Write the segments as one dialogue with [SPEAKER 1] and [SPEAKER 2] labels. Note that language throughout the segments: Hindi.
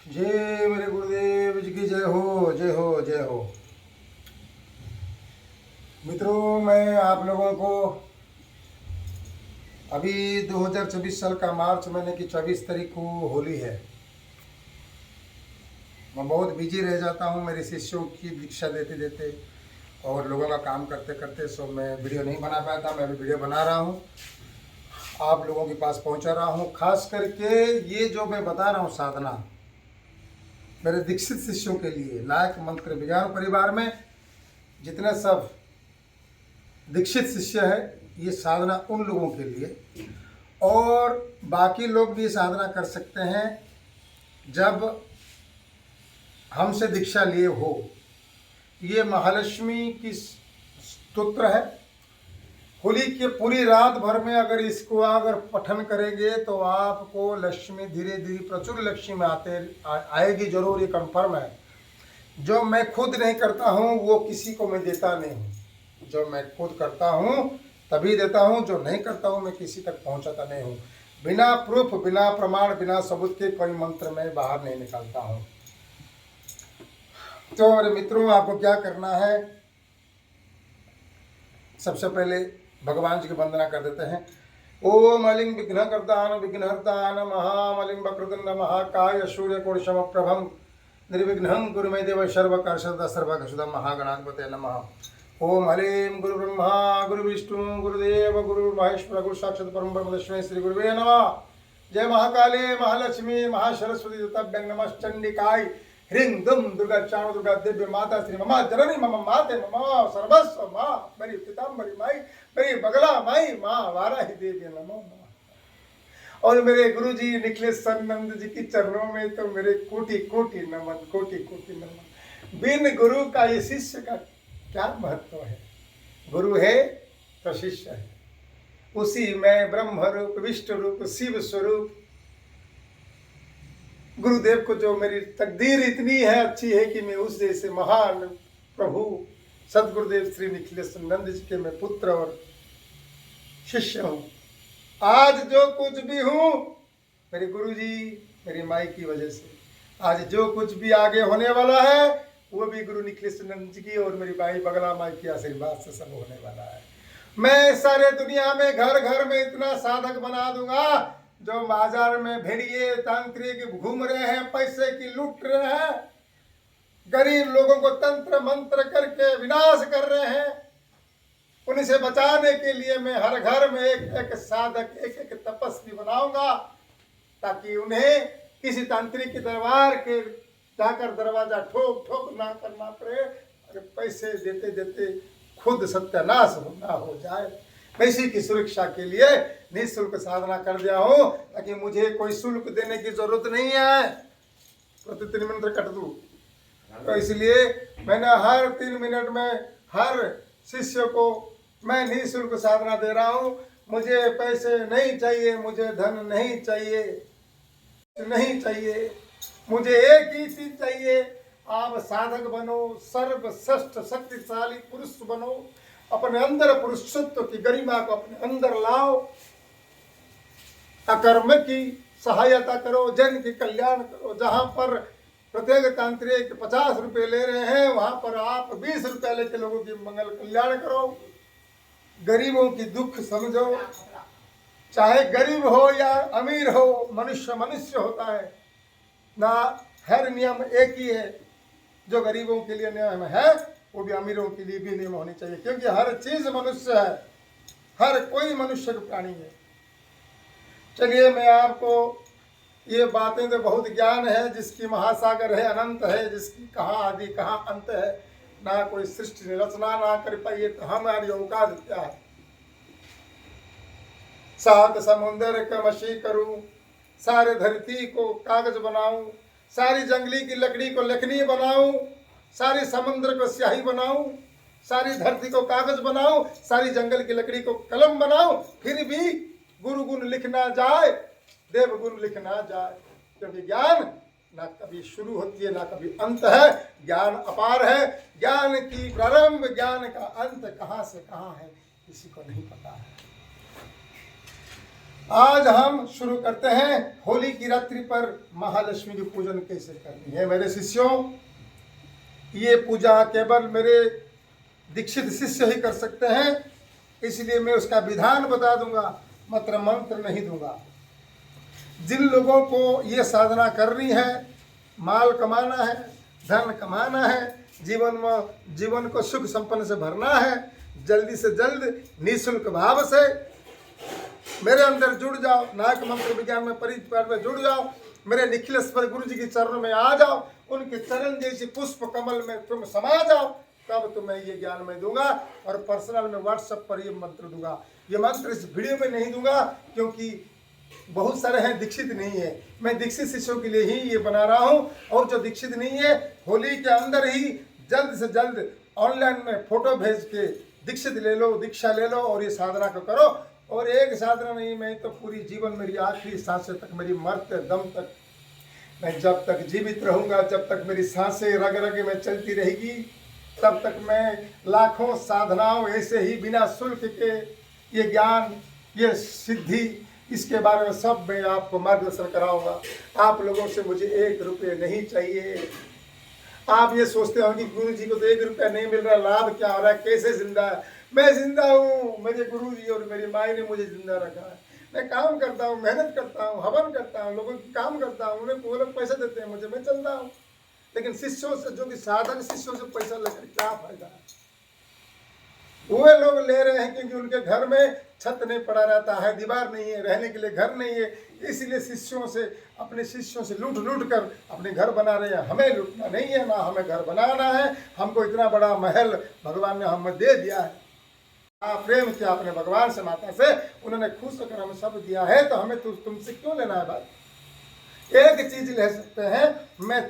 [SPEAKER 1] जय मेरे गुरुदेव जी की जय हो, जय हो, जय हो। मित्रों, मैं आप लोगों को अभी 2024 साल का मार्च महीने की 24 तारीख को होली है। मैं बहुत बिजी रह जाता हूँ मेरे शिष्यों की दीक्षा देते देते और लोगों का काम करते करते, सो मैं वीडियो नहीं बना पाया था। मैं अभी वीडियो बना रहा हूँ, आप लोगों के पास पहुँचा रहा हूँ। खास करके ये जो मैं बता रहा हूँ साधना, मेरे दीक्षित शिष्यों के लिए, नायक मंत्र विज्ञान परिवार में जितने सब दीक्षित शिष्य है, ये साधना उन लोगों के लिए, और बाकी लोग भी साधना कर सकते हैं जब हमसे दीक्षा लिए हो। ये महालक्ष्मी की स्तोत्र है। होली के पूरी रात भर में अगर इसको पठन करेंगे तो आपको लक्ष्मी धीरे धीरे प्रचुर लक्ष्मी आएगी जरूर, ये कंफर्म है। जो मैं खुद नहीं करता हूँ वो किसी को मैं देता नहीं हूँ। जो मैं खुद करता हूँ तभी देता हूँ, जो नहीं करता हूँ मैं किसी तक पहुँचाता नहीं हूँ। बिना प्रूफ, बिना प्रमाण, बिना सबूत के कोई मंत्र मैं बाहर नहीं निकालता हूँ। तो मेरे मित्रों, आपको क्या करना है, सबसे पहले भगवान जी की वंदना कर देते हैं। ओम अलिंग विघ्नकर्तान विघ्नहर्तान महामलिंग वक्रतुंड महाकाय सूर्यकोटि समप्रभं निर्विघ्नं कुरु मे देव सर्वकर्षद महागणाधिपतये नमः। ओम हलीं गुरु ब्रह्मा गुरु विष्णु गुरुदेव गुरु महेश्वर गुरु साक्षात् परम ब्रह्म तस्मै श्री गुरुवे नमः। जय महाकाली महालक्ष्मी महासरस्वती तभ्यं नमश्चंडिकाय ह्रीं दुम दुर्गा चाणु दुर्गा दिव्य माता श्री ममा जननी मम माते मम सर्वस्व माँ मेरी पिताम्बरी माई, मेरी बगला माई माँ वाराही देवी नमो नमः। और मेरे गुरु जी निखिलेश्वरानंद जी की चरणों में तो मेरे कोटि कोटि नमन, कोटि कोटि नमन। बिन गुरु का ये शिष्य का क्या महत्व है। गुरु है तो शिष्य है, उसी में ब्रह्म रूप विष्णु रूप शिव स्वरूप गुरुदेव को जो मेरी तकदीर इतनी है अच्छी है कि मैं उस जैसे महान प्रभु सदगुरुदेव श्री निखिलेश्वरानंद जी के मैं पुत्र और शिष्य हूँ। आज जो कुछ भी हूँ मेरे गुरु जी मेरी माई की वजह से। आज जो कुछ भी आगे होने वाला है वो भी गुरु निखिलेश्वरानंद जी की और मेरी माई बगला माई के आशीर्वाद से सब होने वाला है। मैं सारे दुनिया में घर घर में इतना साधक बना दूंगा, जो बाजार में भेड़िए तांत्रिक घूम रहे हैं, पैसे की लूट रहे हैं, गरीब लोगों को तंत्र मंत्र करके विनाश कर रहे हैं, उनसे बचाने के लिए मैं हर घर में एक एक साधक, एक एक तपस्वी बनाऊंगा, ताकि उन्हें किसी तांत्रिक के दरबार के जाकर दरवाजा ठोक ठोक ना करना पड़े, और पैसे देते देते खुद सत्यानाश ना हो जाए। मैं इसी की सुरक्षा के लिए निःशुल्क साधना कर दिया हूँ, ताकि मुझे कोई शुल्क देने की जरूरत नहीं है। प्रति 3 मिनट कट दूँ तो इसलिए मैंने हर 3 मिनट में हर शिष्य को मैं निःशुल्क साधना दे रहा हूँ। मुझे पैसे नहीं चाहिए, मुझे धन नहीं चाहिए, नहीं चाहिए, मुझे एक ही चीज चाहिए, आप साधक बनो, सर्वश्रेष्ठ शक्तिशाली पुरुष बनो, अपने अंदर पुरुषत्व की गरिमा को अपने अंदर लाओ, अकर्म की सहायता करो, जन की कल्याण करो। जहां पर प्रत्येक तांत्रिक 50 रुपए ले रहे हैं, वहां पर आप 20 रुपए लेके लोगों की मंगल कल्याण करो। गरीबों की दुख समझो, चाहे गरीब हो या अमीर हो, मनुष्य मनुष्य होता है ना। हर नियम एक ही है, जो गरीबों के लिए नियम है वो भी अमीरों के लिए भी नियम होने चाहिए, क्योंकि हर चीज मनुष्य है, हर कोई मनुष्य का प्राणी है। चलिए, मैं आपको ये बातें तो बहुत ज्ञान है, जिसकी महासागर है, अनंत है, जिसकी कहाँ आदि कहाँ अंत है, ना कोई सृष्टि रचना ना कर पाइए तो हमारी औकात क्या है। 7 समुंदर का मशी करूं, सारे धरती को कागज बनाऊं, सारी जंगली की लकड़ी को लेखनी बनाऊं, सारी समुद्र को स्याही बनाऊं, सारी धरती को कागज बनाऊं, सारी जंगल की लकड़ी को कलम बनाऊं, फिर भी गुरु गुण लिख ना जाए, देव गुण लिख ना जाए। क्योंकि ज्ञान ना कभी शुरू होती है ना कभी अंत है, ज्ञान अपार है। ज्ञान की प्रारंभ, ज्ञान का अंत कहाँ से कहाँ है किसी को नहीं पता है। आज हम शुरू करते हैं होली की रात्रि पर महालक्ष्मी की पूजन कैसे करनी है। मेरे शिष्यों, ये पूजा केवल मेरे दीक्षित शिष्य ही कर सकते हैं, इसलिए मैं उसका विधान बता दूंगा, मात्र मंत्र नहीं दूंगा। जिन लोगों को ये साधना करनी है, माल कमाना है, धन कमाना है, जीवन को सुख संपन्न से भरना है, जल्दी से जल्द निःशुल्क भाव से मेरे अंदर जुड़ जाओ, नायक मंत्र विज्ञान में परिवार में जुड़ जाओ, मेरे निखिलेश्वर गुरु जी के चरणों में आ जाओ, उनके चरण जैसे पुष्प कमल में तुम समा जाओ, तब तुम्हें ये ज्ञान मैं दूंगा। और पर्सनल में व्हाट्सएप पर ये मंत्र दूंगा। ये मंत्र इस वीडियो में नहीं दूंगा क्योंकि बहुत सारे हैं दीक्षित नहीं है। मैं दीक्षित शिष्यों के लिए ही ये बना रहा हूँ, और जो दीक्षित नहीं है, होली के अंदर ही जल्द से जल्द ऑनलाइन में फोटो भेज के दीक्षित ले लो, दीक्षा ले लो और ये साधना को करो। और एक साधना नहीं, मैं तो पूरी जीवन, मेरी आखिरी सांसें तक, मेरी मरते दम तक, मैं जब तक जीवित रहूंगा, जब तक मेरी सांसें रग रग में चलती रहेगी, तब तक मैं लाखों साधनाओं ऐसे ही बिना शुल्क के ये ज्ञान, ये सिद्धि, इसके बारे में सब मैं आपको मार्गदर्शन कराऊंगा। आप लोगों से मुझे 1 रुपये नहीं चाहिए। आप ये सोचते हो कि गुरु जी को तो 1 रुपया नहीं मिल रहा, लाभ क्या हो रहा है, कैसे जिंदा है? मैं जिंदा हूँ, मेरे गुरु जी और मेरी माई ने मुझे जिंदा रखा है। मैं काम करता हूँ, मेहनत करता हूँ, हवन करता हूँ, लोगों की काम करता हूँ, उन्हें वो लोग पैसे देते हैं मुझे, मैं चलता हूँ। लेकिन शिष्यों से, जो कि साधक शिष्यों से पैसा लेकर क्या फायदा है? वो लोग ले रहे हैं क्योंकि उनके घर में छत नहीं पड़ा रहता है, दीवार नहीं है, रहने के लिए घर नहीं है, इसलिए शिष्यों से, अपने शिष्यों से लूट लूट कर अपने घर बना रहे हैं। हमें लूटना नहीं है, ना हमें घर बनाना है। हमको इतना बड़ा महल भगवान ने हमें दे दिया है। प्रेम किया अपने भगवान से, माता से, उन्होंने खुश होकर हमें सब दिया है, तो हमें तुमसे क्यों लेना है बात? एक चीज ले सकते हैं, मैं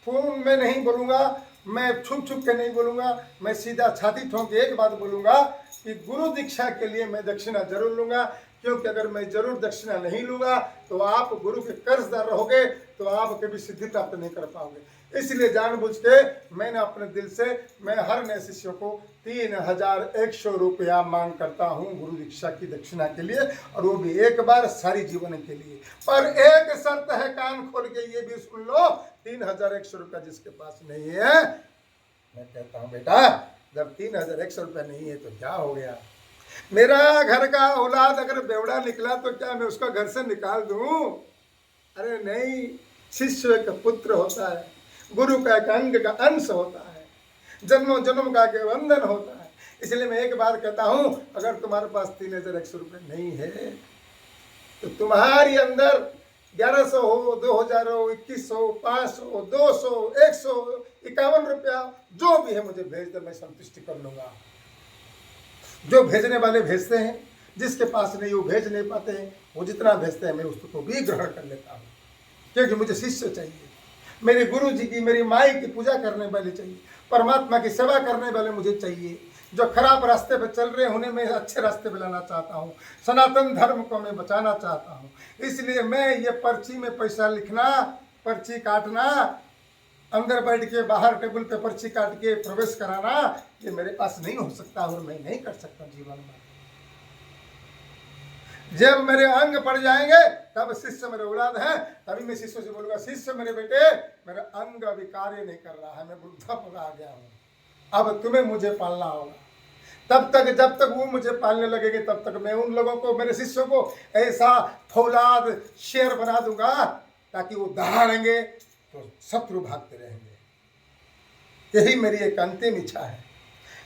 [SPEAKER 1] फोन में नहीं बोलूँगा, मैं छुप छुप के नहीं बोलूँगा, मैं सीधा छाती ठोक के एक बात बोलूँगा कि गुरु दीक्षा के लिए मैं दक्षिणा जरूर लूँगा। क्योंकि अगर मैं जरूर दक्षिणा नहीं लूँगा तो आप गुरु के कर्जदार रहोगे, तो आप कभी सिद्धि प्राप्त नहीं कर पाओगे। इसलिए जानबूझ के मैंने अपने दिल से, मैं हर नए शिष्यों को 3100 रुपया मांग करता हूँ गुरु दीक्षा की दक्षिणा के लिए, और वो भी एक बार सारी जीवन के लिए। पर एक शर्त है, कान खोल के ये भी सुन लो, 3100 रुपया जिसके पास नहीं है, मैं कहता हूँ बेटा, जब 3100 रुपया नहीं है तो क्या हो गया? मेरा घर का औलाद अगर बेवड़ा निकला तो क्या मैं उसका घर से निकाल दूं? अरे नहीं, शिष्य का पुत्र होता है, गुरु का एक अंग का अंश होता है, जन्मों जन्म का एक बंधन होता है। इसलिए मैं एक बात कहता हूं, अगर तुम्हारे पास 3100 रुपये नहीं है तो तुम्हारी अंदर 1100 हो, 2000 हो, 2100, 500, 200, 151 रुपया जो भी है मुझे भेज दे, मैं संतुष्टि कर लूंगा। जो भेजने वाले भेजते हैं, जिसके पास नहीं वो भेज नहीं पाते हैं, वो जितना भेजते हैं मैं उसको भी ग्रहण कर लेता हूँ, क्योंकि मुझे शिष्य चाहिए, मेरे गुरु जी की, मेरी माई की पूजा करने वाले चाहिए, परमात्मा की सेवा करने वाले मुझे चाहिए। जो खराब रास्ते पर चल रहे हैं उन्हें मैं अच्छे रास्ते पर लाना चाहता हूँ, सनातन धर्म को मैं बचाना चाहता हूँ। इसलिए मैं ये पर्ची में पैसा लिखना, पर्ची काटना, अंदर बैठ के बाहर टेबल पे पर्ची काट के प्रवेश कराना, ये मेरे पास नहीं हो सकता और मैं नहीं कर सकता जीवन में। जब मेरे अंग पड़ जाएंगे तब शिष्य मेरे औलाद हैं, तभी मैं शिष्य से बोलूंगा, शिष्य मेरे बेटे, मेरा अंग अभी कार्य नहीं कर रहा है, मैं वृद्धापन आ गया हूँ, अब तुम्हें मुझे पालना होगा। तब तक, जब तक वो मुझे पालने लगेंगे, तब तक मैं उन लोगों को, मेरे शिष्यों को ऐसा फौलाद शेर बना दूंगा ताकि वो दहाड़ेंगे तो शत्रु भागते रहेंगे। यही मेरी एक अंतिम इच्छा है।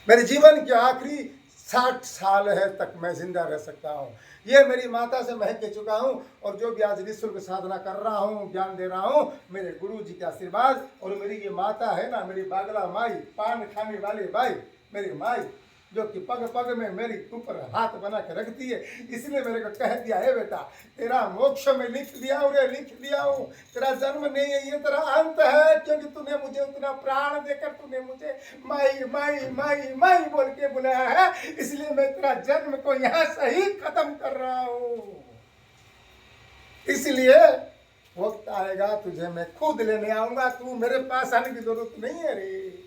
[SPEAKER 1] मेरे जीवन के आखिरी 60 साल है तक मैं जिंदा रह सकता हूँ। ये मेरी माता से मैं कह चुका हूँ, और जो भी आज निःशुल्क साधना कर रहा हूँ, ज्ञान दे रहा हूँ, मेरे गुरु जी के आशीर्वाद, और मेरी ये माता है ना, मेरी बागला माई, पान खाने वाली भाई, मेरी माई, जो कि पग पग में मेरी ऊपर हाथ बना के रखती है। इसलिए मेरे को कह दिया है, बेटा तेरा मोक्ष में लिख दिया हूँ रे, लिख दिया हूँ, तेरा जन्म नहीं है, ये तेरा अंत है, क्योंकि तूने मुझे उतना प्राण देकर तूने मुझे माई माई माई माई बोल के बुलाया है। इसलिए मैं तेरा जन्म को यहाँ से ही खत्म कर रहा हूँ। इसलिए वक्त आएगा तुझे मैं खुद लेने आऊंगा, तू मेरे पास आने की जरूरत नहीं है रे।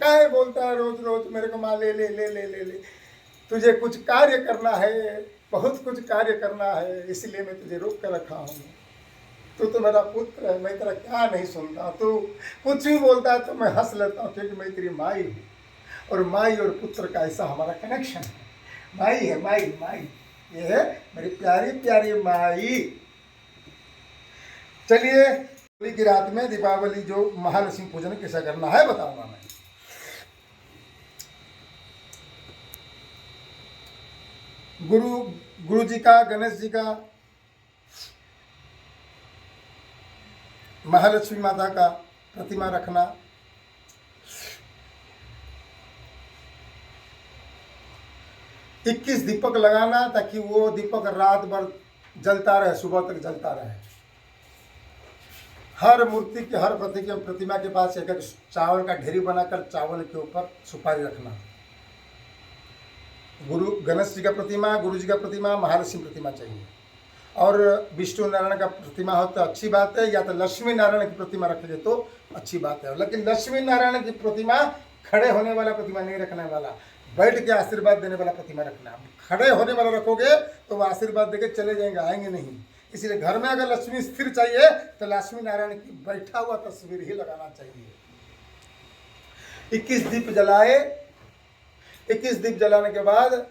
[SPEAKER 1] काहे बोलता है रोज रोज मेरे को माँ ले ले ले ले ले ले, तुझे कुछ कार्य करना है, बहुत कुछ कार्य करना है, इसलिए मैं तुझे रोक कर रखा हूँ। तू तो मेरा पुत्र है, मैं तेरा क्या नहीं सुनता। तू कुछ भी बोलता है तो मैं हंस लेता हूँ, क्योंकि मैं तेरी माई हूँ। और माई और पुत्र का ऐसा हमारा कनेक्शन है। माई है, माई माई, ये है मेरी प्यारी प्यारी माई। चलिए, होली की रात में दीपावली जो महालक्ष्मी पूजन कैसा करना है बताऊंगा मैं। गुरु जी का, गणेश जी का, महालक्ष्मी माता का प्रतिमा रखना। इक्कीस दीपक लगाना ताकि वो दीपक रात भर जलता रहे, सुबह तक जलता रहे। हर मूर्ति के, हर प्रतिमा के पास एक एक चावल का ढेरी बनाकर चावल के ऊपर सुपारी रखना। गणेश जी का प्रतिमा, गुरु जी का प्रतिमा, महालक्ष्मी प्रतिमा चाहिए। और विष्णु नारायण का प्रतिमा हो तो अच्छी बात है, या तो लक्ष्मी नारायण की प्रतिमा रखेंगे तो अच्छी बात है। लेकिन लक्ष्मी नारायण की प्रतिमा खड़े होने वाला प्रतिमा नहीं रखने वाला, बैठ के आशीर्वाद देने वाला प्रतिमा रखना। खड़े होने वाला रखोगे तो वो आशीर्वाद देके चले जाएंगे, आएंगे नहीं। इसलिए घर में अगर लक्ष्मी स्थिर चाहिए तो लक्ष्मी नारायण की बैठा हुआ तस्वीर ही लगाना चाहिए। 21 दीप जलाए, 21 दीप जलाने के बाद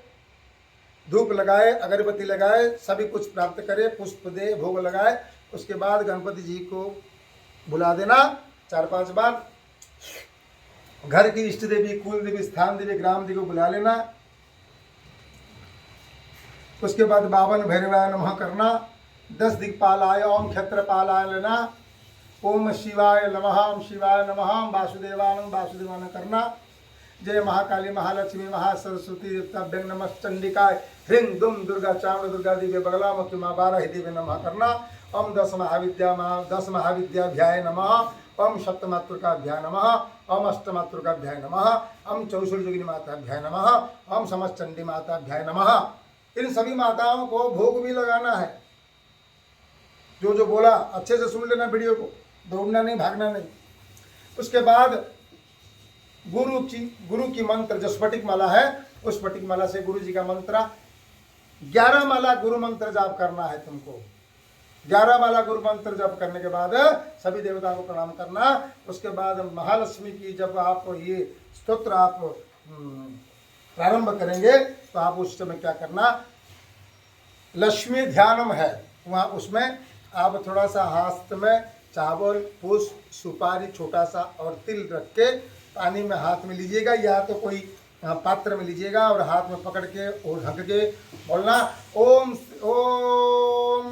[SPEAKER 1] धूप लगाए, अगरबत्ती लगाए, सभी कुछ प्राप्त करे, पुष्प दे, भोग लगाए। उसके बाद गणपति जी को बुला देना 4-5 बार। घर की इष्ट देवी, कुल देवी, स्थान देवी, ग्राम देवी को बुला लेना। उसके बाद 52 भैरवाय नमः करना। 10 दिक्पालाय, ओम क्षत्रपालाय लेना। ओम शिवाय नमः, ओम शिवाय नमः, वासुदेवानंद वासुदेवान करना। जय महाकाली महालक्ष्मी महासरस्वती देवताभ्यं नमः चंडिकाय ह्रीं दुम दुर्गा चामुंड दुर्गा देवी बगलामुखी माँ बाराही देवी नमः करना। ओम 10 महाविद्याभ्याय नमः। ओम सप्तमातृकाभ्याय नमः। ओम अष्टमातृकाभ्याय नमः। ओम चौषुर्युगिनी माताभ्याय नमः। ओम समस्तचंडी माताभ्याय नमः। इन सभी माताओं को भोग भी लगाना है। जो बोला अच्छे से सुन लेना, वीडियो को दौड़ना नहीं, भागना नहीं। उसके बाद गुरु की मंत्र जो स्फटिक माला है, उस स्फटिक माला से गुरु जी का मंत्र 11 माला गुरु मंत्र जाप करना है तुमको। 11 माला गुरु मंत्र जप करने के बाद सभी देवताओं को प्रणाम करना। उसके बाद महालक्ष्मी की जब आप ये स्तोत्र आप प्रारंभ करेंगे तो आप उस समय क्या करना, लक्ष्मी ध्यानम है वहाँ, उसमें आप थोड़ा सा हाथ में चावल, पुष्प, सुपारी छोटा सा और तिल रख के पानी में हाथ में लीजिएगा, या तो कोई पात्र में लीजिएगा और हाथ में पकड़ के और ढक के बोलना ओम ओम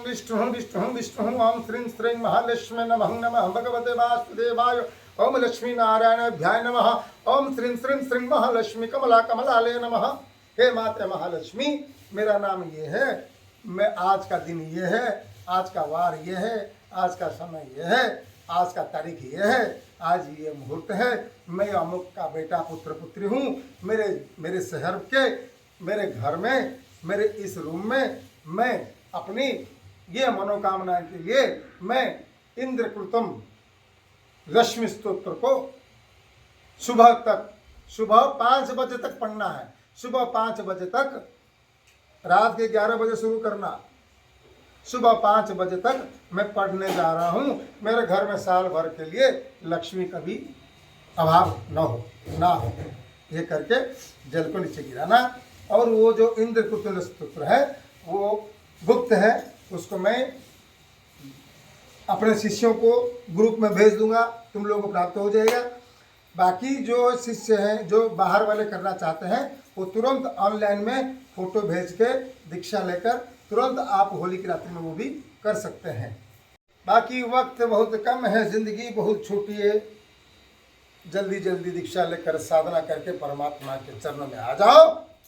[SPEAKER 1] विष्णु विष्णु विष्णु ओम श्रीं श्रीं महालक्ष्मी नमः नमः भगवते वासुदेवाय ओम लक्ष्मी नारायणाभ्याय नमः ओम श्रीं श्रीं श्रीं महालक्ष्मी कमला कमलालय नमः। हे माता महालक्ष्मी, मेरा नाम ये है, मैं आज का दिन ये है, आज का वार ये है, आज का समय ये है, आज का तारीख ये है, आज ये मुहूर्त है। मैं अमुक का बेटा पुत्र पुत्री हूँ। मेरे शहर के, मेरे घर में, मेरे इस रूम में मैं अपनी ये मनोकामना के लिए मैं इंद्रकृतम रश्मि स्तोत्र को सुबह 5 बजे तक पढ़ना है। सुबह 5 बजे तक, रात के 11 बजे शुरू करना, सुबह 5 बजे तक मैं पढ़ने जा रहा हूँ। मेरे घर में साल भर के लिए लक्ष्मी का भी अभाव ना हो। ये करके जल को नीचे गिराना। और वो जो इंद्रकृत स्तोत्र है वो गुप्त है, उसको मैं अपने शिष्यों को ग्रुप में भेज दूंगा, तुम लोगों को प्राप्त हो जाएगा। बाकी जो शिष्य हैं जो बाहर वाले करना चाहते हैं वो तुरंत ऑनलाइन में फोटो भेज के दीक्षा लेकर तुरंत आप होली की रात्रि में वो भी कर सकते हैं। बाकी वक्त बहुत कम है, जिंदगी बहुत छोटी है। जल्दी जल्दी दीक्षा लेकर साधना करके परमात्मा के चरणों में आ जाओ,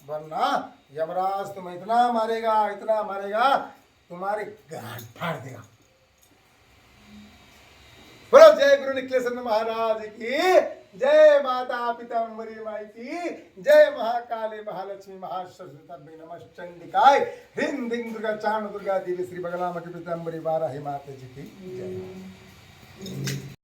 [SPEAKER 1] वरना यमराज तुम्हें इतना मारेगा तुम्हारे गांठ फाड़ देगा। बोलो जय गुरु निखिलेश्वर महाराज की जय, माता पिताम्बरी माई की जय, महाकाली महालक्ष्मी महासरस्वती नमः चंडिकाय ह्रीं ह्रीं दुर्गा चामुंड दुर्गा देवी श्री बगलामुखी पिताम्बरी वाराही माता जी की जय।